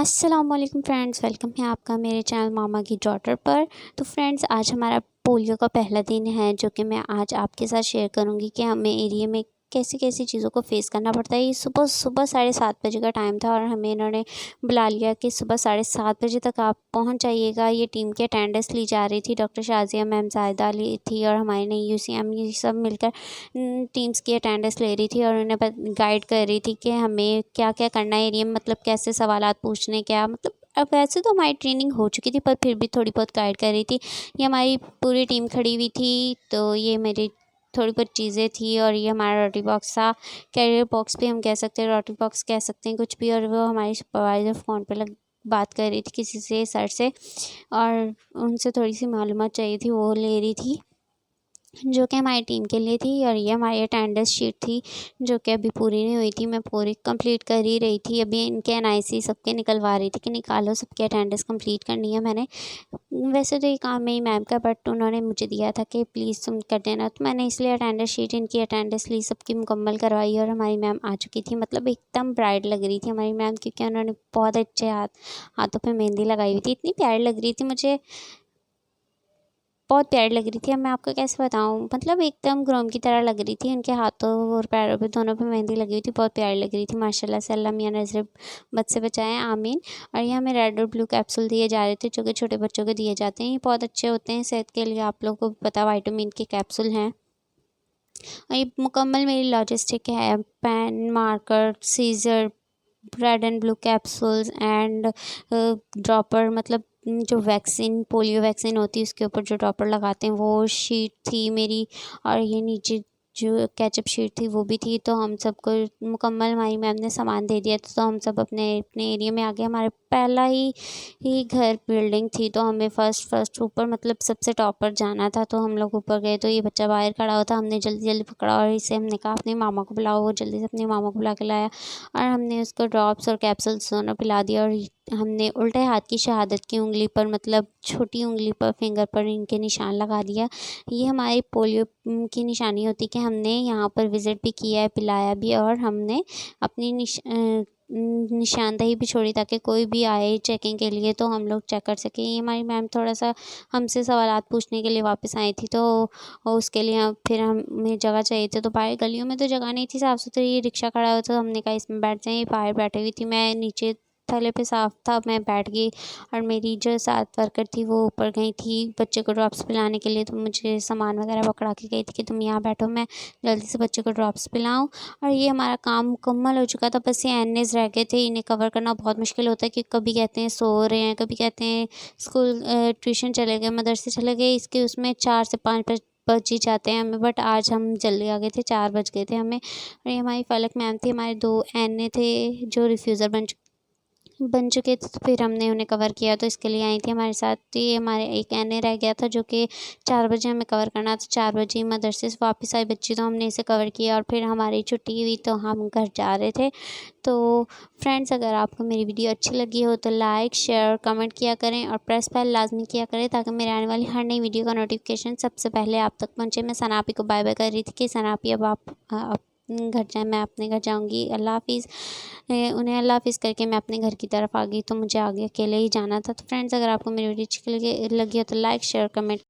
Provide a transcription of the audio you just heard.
अस्सलाम वालेकुम friends, welcome है आपका मेरे चैनल मामा की डॉटर पर। तो फ्रेंड्स, आज हमारा पोलियो का पहला दिन है, जो कि मैं आज आपके साथ शेयर करूंगी कि हमें एरिया में कैसी कैसी चीज़ों को फेस करना पड़ता है। ये सुबह सुबह 7:30 बजे का टाइम था और हमें इन्होंने बुला लिया कि सुबह 7:30 बजे तक आप पहुंच जाइएगा। ये टीम की अटेंडेंस ली जा रही थी, डॉक्टर शाजिया मैम ज़ायदा ली थी और हमारे नई यूसीएम ये सब मिलकर टीम्स की अटेंडेंस ले रही थी और उन्हें गाइड कर रही थी कि हमें क्या क्या करना है एरिया में, मतलब कैसे सवालात पूछने, क्या मतलब। अब वैसे तो हमारी ट्रेनिंग हो चुकी थी, पर फिर भी थोड़ी बहुत गाइड कर रही थी। ये हमारी पूरी टीम खड़ी हुई थी, तो ये मेरी थोड़ी बहुत चीज़ें थी और ये हमारा रोटी बॉक्स था। कैरियर बॉक्स भी हम कह सकते हैं, रोटी बॉक्स कह सकते हैं, कुछ भी। और वो हमारी सुपरवाइज़र फ़ोन पे बात कर रही थी किसी से, सर से, और उनसे थोड़ी सी मालूमात चाहिए थी, वो ले रही थी, जो कि हमारी टीम के लिए थी। और ये हमारी अटेंडेंस शीट थी, जो कि अभी पूरी नहीं हुई थी, मैं पूरी कंप्लीट कर ही रही थी। अभी इनके एनआईसी सबके निकलवा रही थी कि निकालो, सबकी अटेंडेंस कंप्लीट करनी है मैंने। वैसे तो ये काम मेरी मैम का, बट उन्होंने मुझे दिया था कि प्लीज़ तुम कर देना, तो मैंने इसलिए अटेंडेंस शीट, इनकी अटेंडेंस ली, सबकी मुकम्मल करवाई। और हमारी मैम आ चुकी थी, मतलब एकदम ब्राइट लग रही थी हमारी मैम, क्योंकि उन्होंने बहुत अच्छे हाथों पे मेहंदी लगाई हुई थी, इतनी प्यारी लग रही थी, मुझे बहुत प्यारी लग रही थी। अब मैं आपको कैसे बताऊँ, मतलब एकदम ग्रोम की तरह लग रही थी। उनके हाथों और पैरों पे, दोनों पे मेहंदी लगी हुई थी, बहुत प्यारी लग रही थी माशाल्लाह से। अल्लाह मियां नज़र बद से बचाएं, आमीन। और ये हमें रेड और ब्लू कैप्सूल दिए जा रहे थे, जो कि छोटे बच्चों को दिए जाते हैं। ये बहुत अच्छे होते हैं सेहत के लिए, आप लोगों को भी पता, विटामिन के कैप्सूल हैं। और ये मुकम्मल मेरी लॉजिस्टिक है, pen, marker, scissor, red and blue capsules and dropper, मतलब जो वैक्सीन, पोलियो वैक्सीन होती है उसके ऊपर जो ड्रॉपर लगाते हैं, वो शीट थी मेरी। और ये नीचे जो कैचअप शीट थी वो भी थी। तो हम सबको मुकम्मल हमारी मैम ने सामान दे दिया था, तो हम सब अपने अपने एरिया में आ गए। हमारे पहला ही घर बिल्डिंग थी, तो हमें फर्स्ट ऊपर, मतलब सबसे टॉप पर जाना था, तो हम लोग ऊपर गए। तो ये बच्चा बाहर खड़ा हुआ था, हमने जल्दी जल्दी पकड़ा और इसे हमने कहा अपने मामा को बुलाओ। वो जल्दी से अपने मामा को बुला के लाया और हमने उसको ड्रॉप्स और कैप्सूल्स दोनों पिला दिया। और हमने उल्टे हाथ की शहादत की उंगली पर, मतलब छोटी उंगली पर, फिंगर पर इनके निशान लगा दिया। ये हमारी पोलियो की निशानी होती कि हमने यहाँ पर विज़िट भी किया है, पिलाया भी, और हमने अपनी निशानदही भी छोड़ी, ताकि कोई भी आए चेकिंग के लिए तो हम लोग चेक कर सकें। ये हमारी मैम थोड़ा सा हमसे सवालात पूछने के लिए वापस आई थी, तो उसके लिए फिर हमें जगह चाहिए थी। तो बाहर गलियों में तो जगह नहीं थी साफ़ सुथरी, रिक्शा खड़ा हुआ था, तो हमने कहा इसमें बैठ जाएँ। बाहर बैठी हुई थी, मैं नीचे थैले पे साफ था, मैं बैठ गई। और मेरी जो साथ वर्कर थी वो ऊपर गई थी बच्चे को ड्रॉप्स पिलाने के लिए, तो मुझे सामान वगैरह पकड़ा के गई थी कि तुम यहाँ बैठो, मैं जल्दी से बच्चे को ड्रॉप्स पिलाऊँ। और ये हमारा काम मुकम्मल हो चुका था, बस ये एनएज रह गए थे। इन्हें कवर करना बहुत मुश्किल होता है, कि कभी कहते हैं सो रहे हैं, कभी कहते हैं स्कूल ट्यूशन चले गए, मदरसे चले गए, इसके उसमें 4 से 5 बज ही जाते हैं हमें। बट आज हम जल्दी आ गए थे, 4 बज गए थे हमें। और ये हमारी फलक मैम थी, हमारे 2 एनए थे जो रिफ्यूज़र बन चुके थे, तो फिर हमने उन्हें कवर किया, तो इसके लिए आई थी हमारे साथ। तो ये हमारे एक एनए रह गया था, जो कि 4 बजे हमें कवर करना था। 4 बजे मदरसे से वापस आई बच्ची, तो हमने इसे कवर किया और फिर हमारी छुट्टी हुई, तो हम घर जा रहे थे। तो फ्रेंड्स, अगर आपको मेरी वीडियो अच्छी लगी हो तो लाइक, शेयर और कमेंट किया करें, और प्रेस बेल लाजमी किया करें, ताकि मेरे आने वाली हर नई वीडियो का नोटिफिकेशन सबसे पहले आप तक पहुँचे। मैं सनापी को बाय बाय कर रही थी कि सनापी, अब आप घर जाएँ, मैं अपने घर जाऊँगी, अल्लाह हाफ़िज़। उन्हें अल्लाह हाफ़िज़ करके मैं अपने घर की तरफ आ गई, तो मुझे आगे अकेले ही जाना था। तो फ्रेंड्स, अगर आपको मेरी वीडियो अच्छी लगी हो तो लाइक, शेयर, कमेंट